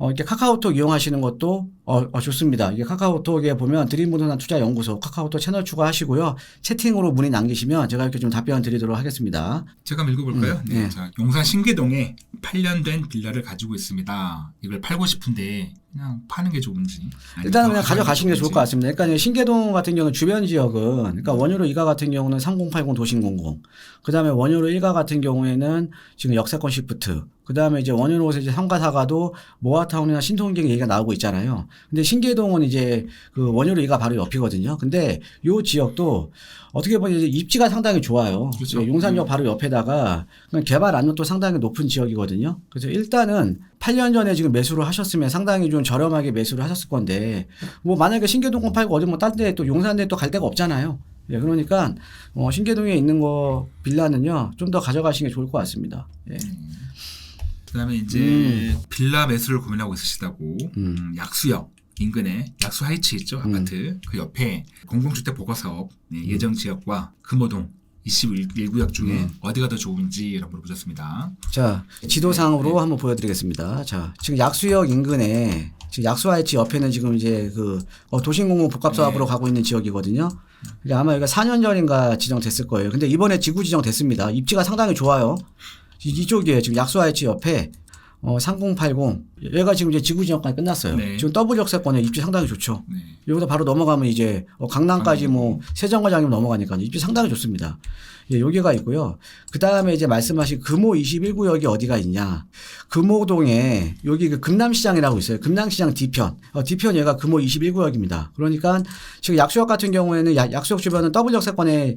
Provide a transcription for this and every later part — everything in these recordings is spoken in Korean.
이렇게 카카오톡 이용하시는 것도 좋습니다. 이게 카카오톡에 보면 드림부동산 투자연구소 카카오톡 채널 추가하시고요. 채팅으로 문의 남기시면 제가 이렇게 좀 답변 드리도록 하겠습니다. 제가 한번 읽어볼까요? 네. 네. 자, 용산 신계동에 8년 된 빌라를 가지고 있습니다. 이걸 팔고 싶은데 그냥 파는 게 좋은지. 일단은 그냥 가져가시는 게 좋을 것 같습니다. 그러니까 신계동 같은 경우는 주변 지역은, 그러니까 원효로 2가 같은 경우는 3080 도심공공, 그 다음에 원효로 1가 같은 경우에는 지금 역세권 시프트, 그 다음에 이제 원효로에서 이제 3가 4가도 모아타운이나 신통경 얘기가 나오고 있잖아요. 근데 신계동은 이제 그 원효로 2가 바로 옆이거든요. 근데 요 지역도 어떻게 보면 이제 입지가 상당히 좋아요. 그렇죠. 예, 용산역 바로 옆에다가 개발 안정도 상당히 높은 지역이거든요. 그래서 일단은 8년 전에 지금 매수를 하셨으면 상당히 좀 저렴하게 매수를 하셨을 건데, 뭐 만약에 신계동권 팔고 어디 뭐 딴 데 또 용산에 또 갈 데가 없잖아요. 예, 그러니까 신계동에 있는 거 빌라는요 좀 더 가져가시는 게 좋을 것 같습니다. 예. 그다음에 이제 빌라 매수를 고민하고 있으시다고 약수역 인근에 약수 하이츠 있죠, 아파트 그 옆에 공공주택 보거사업 예정 지역과 금호동 21구역 중에 어디가 더 좋은지라고 물어보셨습니다. 자, 지도상으로 한번 보여드리겠습니다. 자, 지금 약수역 인근에 지금 약수하이츠 옆에는 지금 이제 그 도심공공 복합사업으로 가고 있는 지역이거든요. 그러니까 아마 여기가 4년 전인가 지정됐을 거예요. 근데 이번에 지구 지정됐습니다. 입지가 상당히 좋아요. 이쪽이에요. 지금 약수하이츠 옆에 3080. 얘가 지금 이제 지구 지정까지 끝났어요. 네. 지금 더블 역세권에 입지 상당히 좋죠. 네. 여기서 바로 넘어가면 이제 강남까지 뭐 세정거장이면 넘어가니까 입지 상당히 좋습니다. 예, 여기가 있고요. 그 다음에 이제 말씀하신 금호 21구역이 어디가 있냐. 금호동에 여기 그 금남시장이라고 있어요. 금남시장 뒤편. 뒤편 얘가 금호 21구역입니다. 그러니까 지금 약수역 같은 경우에는 약수역 주변은 더블 역세권에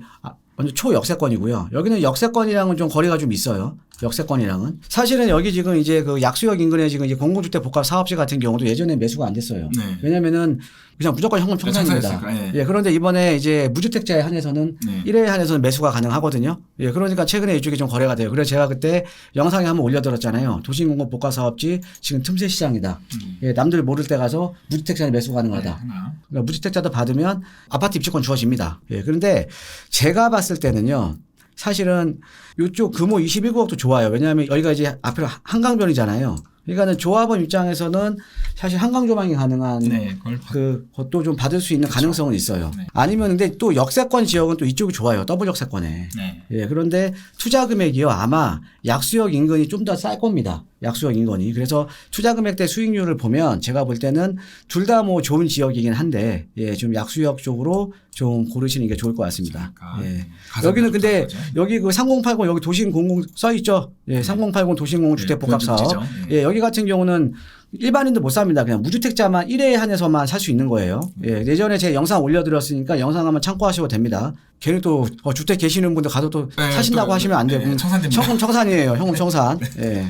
완전 초역세권이고요. 여기는 역세권이랑은 좀 거리가 좀 있어요. 역세권이랑은. 사실은 여기 지금 이제 그 약수역 인근에 지금 이제 공공주택 복합 사업지 같은 경우도 예전에 매수가 안 됐어요. 네. 왜냐면은 그냥 무조건 현금 청산입니다. 청산했으니까, 예, 그런데 이번에 이제 무주택자에 한해서는 네. 1회에 한해서는 매수가 가능하거든요. 예, 그러니까 최근에 이쪽이 좀 거래가 돼요. 그래서 제가 그때 영상에 한번 올려드렸잖아요. 도시공공 복합 사업지 지금 틈새 시장이다. 예, 남들 모를 때 가서 무주택자에 매수 가능하다. 네, 하나. 그러니까 무주택자도 받으면 아파트 입주권 주어집니다. 예, 그런데 제가 봤을 때는요. 사실은 이쪽 금호 21구역도 좋아요. 왜냐하면 여기가 이제 앞으로 한강변이잖아요. 그러니까는 조합원 입장에서는 사실 한강 조망이 가능한 네, 그것도 좀 받을 수 있는 가능성은 있어요. 네. 아니면 근데 또 역세권 지역은 또 이쪽이 좋아요. 더블 역세권에. 네. 예, 그런데 투자 금액이요. 아마 약수역 인근이 좀 더 쌀 겁니다. 약수역 인근이. 그래서 투자 금액 대 수익률을 보면 제가 볼 때는 둘 다 뭐 좋은 지역이긴 한데, 예, 좀 약수역 쪽으로 좀 고르시는 게 좋을 것 같습니다. 예. 여기는 근데 여기 그 3080 여기 도심공공 써 있죠. 예, 3080 도심공공 주택 복합 사업. 예, 여기 같은 경우는 일반인도 못 삽니다. 그냥 무주택자만 1회에 한해서만 살 수 있는 거예요. 예, 예전에 제가 영상 올려드렸으니까 영상 한번 참고하시고 됩니다. 괜히 또 주택 계시는 분들 가서 또 사신다고 하시면 안 되고. 청산됩니다. 청산이에요. 현금 청산. 예.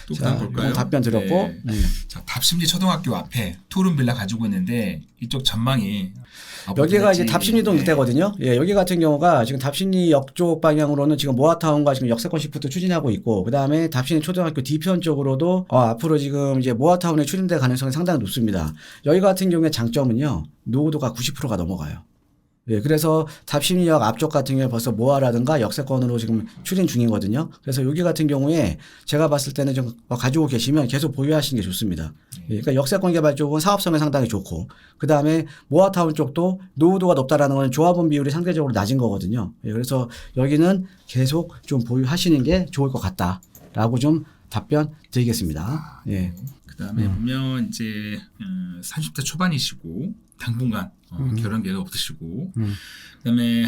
또 자, 볼까요? 답변 드렸고. 네. 자, 답심리 초등학교 앞에 투룸 빌라 가지고 있는데 이쪽 전망이 여기가 이제 답심리동 일대거든요. 예, 여기 같은 경우가 지금 답심리역 쪽 방향으로는 지금 모아타운과 지금 역세권 시프트 추진하고 있고, 그 다음에 답심리 초등학교 뒤편 쪽으로도 앞으로 지금 이제 모아타운에 추진될 가능성이 상당히 높습니다. 여기 같은 경우에 장점은요, 노후도가 90%가 넘어가요. 예, 그래서 답심리역 앞쪽 같은 경우에 벌써 모아라든가 역세권으로 지금 추진 중이거든요. 그래서 여기 같은 경우에 제가 봤을 때는 좀 가지고 계시면 계속 보유하시는 게 좋습니다. 예, 그러니까 역세권 개발 쪽은 사업성이 상당히 좋고, 그 다음에 모아타운 쪽도 노후도가 높다라는 건 조합원 비율이 상대적으로 낮은 거거든요. 예, 그래서 여기는 계속 좀 보유하시는 게 좋을 것 같다라고 좀 답변 드리겠습니다. 예. 그다음에 보면 이제 30대 초반이시고 당분간 결혼 계획 없으시고 그다음에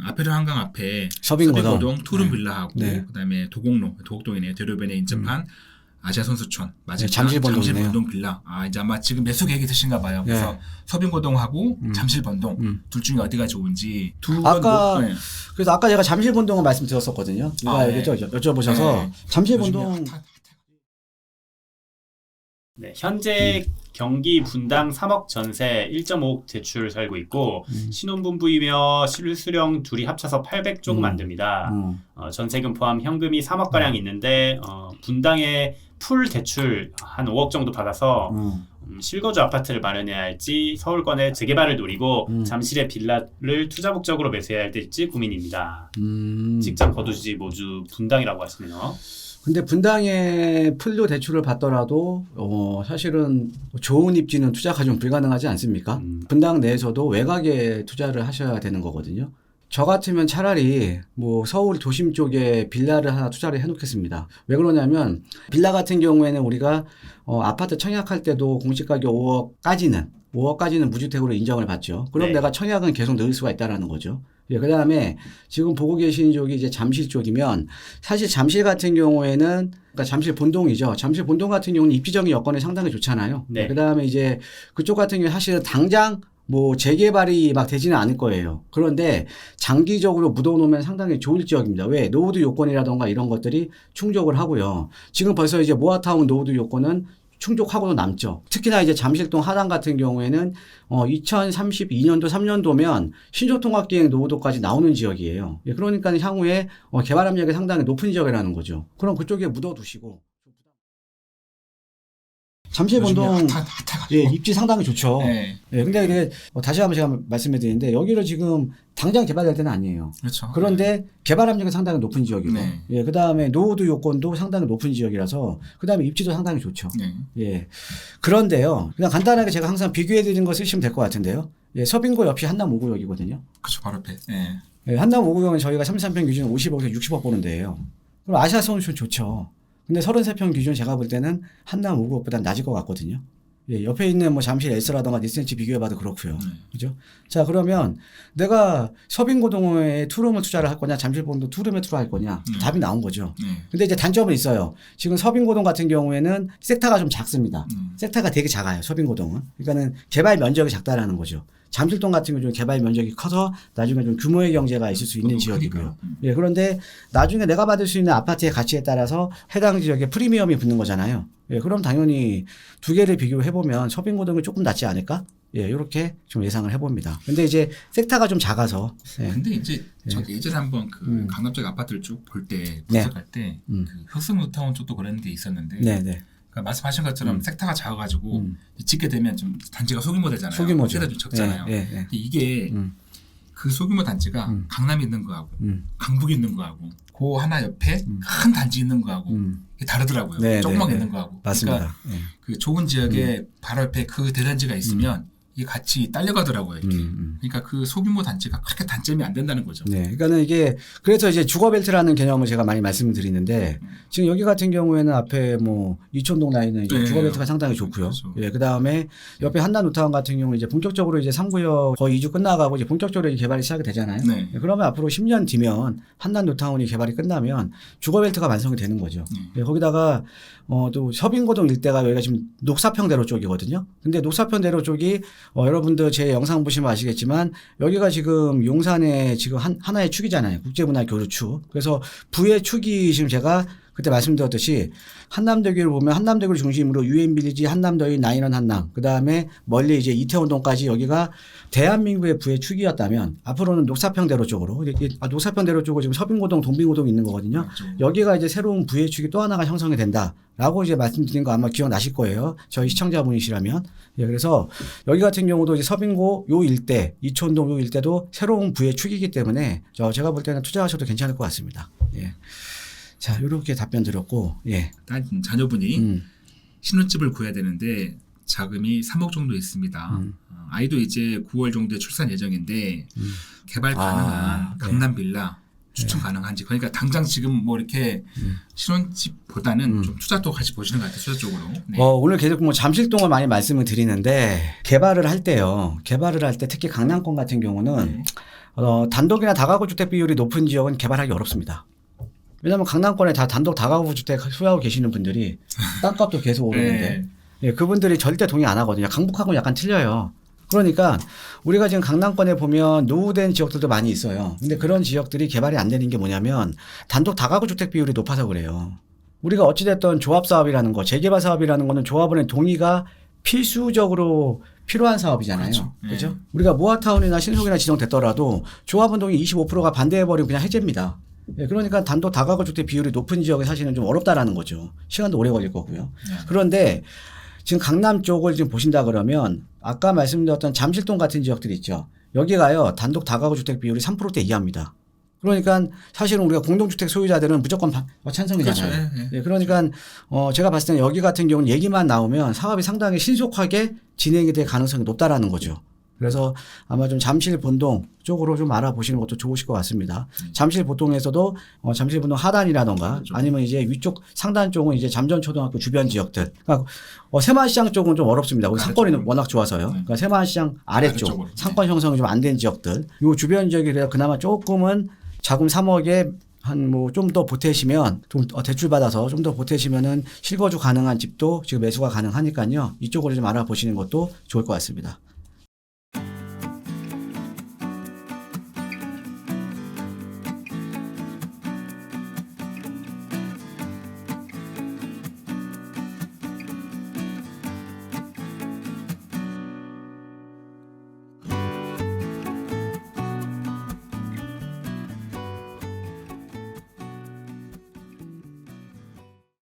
아페르 한강 앞에 서빙고동 투룸 빌라하고 네. 그다음에 도곡동이네요. 대로변에 인접한 아시아 선수촌 맞아요. 잠실번동 빌라. 이제 아마 지금 매수 계획이 있으신가 봐요. 그래서 네. 서빙고동하고 잠실번동 둘 중에 어디가 좋은지 그래서 아까 제가 잠실번동을 말씀드렸었거든요. 여쭤보셔서 잠실번동. 네, 현재 경기 분당 3억 전세 1.5억 대출 살고 있고 신혼부부이며 실수령 둘이 합쳐서 800 조금 안 됩니다. 전세금 포함 현금이 3억 가량 있는데 분당에 풀 대출 한 5억 정도 받아서 실거주 아파트를 마련해야 할지 서울권의 재개발을 노리고 잠실의 빌라를 투자 목적으로 매수해야 할지 고민입니다. 직장 거주지 모주 분당이라고 하시네요. 근데 분당에 풀로 대출을 받더라도 사실은 좋은 입지는 투자가 좀 불가능하지 않습니까? 분당 내에서도 외곽에 투자를 하셔야 되는 거거든요. 저 같으면 차라리 뭐 서울 도심 쪽에 빌라를 하나 투자를 해놓겠습니다. 왜 그러냐면 빌라 같은 경우에는 우리가 아파트 청약할 때도 공시가격 5억까지는 무주택으로 인정을 받죠. 그럼 네. 내가 청약은 계속 넣을 수가 있다라는 거죠. 예, 그 다음에 지금 보고 계신 쪽이 이제 잠실 쪽이면 사실 잠실 같은 경우에는 그러니까 잠실 본동이죠. 잠실 본동 같은 경우는 입지적인 여건이 상당히 좋잖아요. 네. 그 다음에 이제 그쪽 같은 경우에 사실은 당장 뭐 재개발이 막 되지는 않을 거예요. 그런데 장기적으로 묻어놓으면 상당히 좋을 지역입니다. 왜? 노후도 요건이라던가 이런 것들이 충족을 하고요. 지금 벌써 이제 모아타운 노후도 요건은 충족하고도 남죠. 특히나 이제 잠실동 하단 같은 경우에는 2032년도 3년도면 신조통합기획 노후도까지 나오는 지역이에요. 예, 그러니까 향후에 개발 압력이 상당히 높은 지역이라는 거죠. 그럼 그쪽에 묻어두시고. 잠실 본동 핫하가지고. 예, 입지 상당히 좋죠. 네. 예, 근데 이게 다시 한번 제가 말씀해 드리는데 여기를 지금 당장 개발될 때는 아니에요. 그렇죠. 그런데 개발 압력이 상당히 높은 지역이고, 네. 예, 그 다음에 노후도 요건도 상당히 높은 지역이라서, 그 다음에 입지도 상당히 좋죠. 네. 예. 그런데요, 그냥 간단하게 제가 항상 비교해 드리는 거 쓰시면 될 것 같은데요. 예, 서빙고 옆이 한남 5구역이거든요. 그렇죠. 바로 앞에. 네. 예, 한남 5구역은 저희가 33평 기준 50억에서 60억 보는 데예요. 그럼 아시아 솔루션 좋죠. 근데 33평 기준 제가 볼 때는 한남 5구역보다 낮을 것 같거든요. 예, 옆에 있는 뭐 잠실 S라던가 니센치 비교해봐도 그렇고요. 그죠? 자, 그러면 내가 서빙고동에 투룸을 투자를 할 거냐, 잠실본도 투룸에 투자할 거냐, 답이 나온 거죠. 근데 이제 단점은 있어요. 지금 서빙고동 같은 경우에는 섹터가 좀 작습니다. 섹터가 되게 작아요, 서빙고동은. 그러니까는 개발 면적이 작다라는 거죠. 잠실동 같은 경우는 개발 면적이 커서 나중에 좀 규모의 경제가 있을 수 있는 지역이고요. 예, 그런데 나중에 내가 받을 수 있는 아파트의 가치에 따라서 해당 지역에 프리미엄이 붙는 거잖아요. 예, 그럼 당연히 두 개를 비교해보면 서빙고등이 조금 낫지 않을까? 예, 이렇게 좀 예상을 해봅니다. 근데 이제 섹터가 좀 작아서. 예. 근데 이제 저 예전에 한번 그 강남 쪽 아파트를 쭉 볼 때 분석할 때 그 흑성노타운 쪽도 그런 데 있었는데 네네. 그러니까 말씀하신 것처럼 섹터가 작아가지고 짓게 되면 좀 단지가 소규모 되잖아요. 소규모죠. 세대도 좀 적잖아요. 예, 예, 예. 근데 이게 그 소규모 단지가 강남에 있는 거하고 강북에 있는 거하고 그 하나 옆에 큰 단지 있는 거하고 이게 다르더라고요. 네, 조그맣게 네, 있는 네. 거하고. 맞습니다. 그러니까 예. 그 좋은 지역에 바로 옆에 그 대단지가 있으면 이게 같이 딸려가더라고요. 이렇게. 그러니까 그 소규모 단지가 그렇게 단점이 안 된다는 거죠. 네. 그러니까는 이게, 그래서 이제 주거벨트라는 개념을 제가 많이 말씀을 드리는데, 지금 여기 같은 경우에는 앞에 뭐, 이촌동 라인은 이제 네. 주거벨트가 상당히 좋고요. 그렇죠. 예. 그 다음에 옆에 한남노타운 같은 경우는 이제 본격적으로 이제 3구역 거의 2주 끝나가고 이제 본격적으로 이제 개발이 시작이 되잖아요. 네. 예, 그러면 앞으로 10년 뒤면 한남노타운이 개발이 끝나면 주거벨트가 완성이 되는 거죠. 예, 거기다가 또 서빙고동 일대가 여기가 지금 녹사평대로 쪽이거든요. 근데 녹사평대로 쪽이 여러분들 제 영상 보시면 아시겠지만 여기가 지금 용산의 지금 하나의 축이잖아요. 국제문화교류축. 그래서 부의 축이 지금 제가 그때 말씀드렸듯이 한남대교를 보면 한남대교를 중심으로 유엔빌리지, 한남더위, 나인원 한남, 그 다음에 멀리 이제 이태원동까지 여기가 대한민국의 부의 축이었다면 앞으로는 녹사평대로 쪽으로, 녹사평대로 쪽으로 지금 서빙고동, 동빙고동이 있는 거거든요. 맞죠. 여기가 이제 새로운 부의 축이 또 하나가 형성이 된다라고 이제 말씀드린 거 아마 기억나실 거예요. 저희 시청자분이시라면. 예, 그래서 여기 같은 경우도 이제 서빙고 요 일대, 이촌동 요 일대도 새로운 부의 축이기 때문에 제가 볼 때는 투자하셔도 괜찮을 것 같습니다. 예. 자, 요렇게 답변 드렸고, 예. 단 자녀분이 신혼집을 구해야 되는데 자금이 3억 정도 있습니다. 아이도 이제 9월 정도에 출산 예정인데 개발 가능한 강남 빌라 추천 가능한지. 그러니까 당장 지금 뭐 이렇게 신혼집보다는 좀 투자도 같이 보시는 것 같아요. 투자 쪽으로. 네. 오늘 계속 뭐 잠실동을 많이 말씀을 드리는데 개발을 할 때요. 개발을 할 때 특히 강남권 같은 경우는 단독이나 다가구 주택 비율이 높은 지역은 개발하기 어렵습니다. 왜냐하면 강남권에 다 단독 다가구 주택 소유하고 계시는 분들이 땅값도 계속 오르는데 예, 그분들이 절대 동의 안 하거든요. 강북하고는 약간 틀려요. 그러니까 우리가 지금 강남권에 보면 노후된 지역들도 많이 있어요. 근데 그런 지역들이 개발이 안 되는 게 뭐냐면 단독 다가구 주택 비율이 높아서 그래요. 우리가 어찌됐든 조합사업이라는 거, 재개발 사업이라는 거는 조합원의 동의가 필수적으로 필요한 사업이잖아요. 그렇죠. 그렇죠? 우리가 모아타운이나 신속이나 지정됐더라도 조합원 동의 25%가 반대해버리면 그냥 해제입니다. 예, 그러니까 단독 다가구 주택 비율이 높은 지역에 사실은 좀 어렵다라는 거죠. 시간도 오래 걸릴 거고요. 그런데 지금 강남 쪽을 지금 보신다 그러면 아까 말씀드렸던 잠실동 같은 지역들이 있죠. 여기가요 단독 다가구 주택 비율이 3%대 이하입니다. 그러니까 사실은 우리가 공동주택 소유자들은 무조건 찬성이잖아요. 그렇죠. 예, 예. 예, 그러니까 제가 봤을 때는 여기 같은 경우는 얘기만 나오면 사업이 상당히 신속하게 진행이 될 가능성이 높다라는 거죠. 그래서 아마 좀 잠실 본동 쪽으로 좀 알아보시는 것도 좋으실 것 같습니다. 잠실 본동에서도 잠실 본동 하단이라던가 그렇죠. 아니면 이제 위쪽 상단 쪽은 이제 잠전초등학교 주변 지역들. 그러니까 세마시장 쪽은 좀 어렵습니다. 거기 상권이 워낙 좋아서요. 그러니까 세마시장 아래쪽 아래쪽으로. 상권 형성이 좀 안 된 지역들. 요 주변 지역이 그나마 조금은 자금 3억에 한 뭐 좀 더 보태시면 좀 대출 받아서 좀 더 보태시면은 실거주 가능한 집도 지금 매수가 가능하니까요. 이쪽으로 좀 알아보시는 것도 좋을 것 같습니다.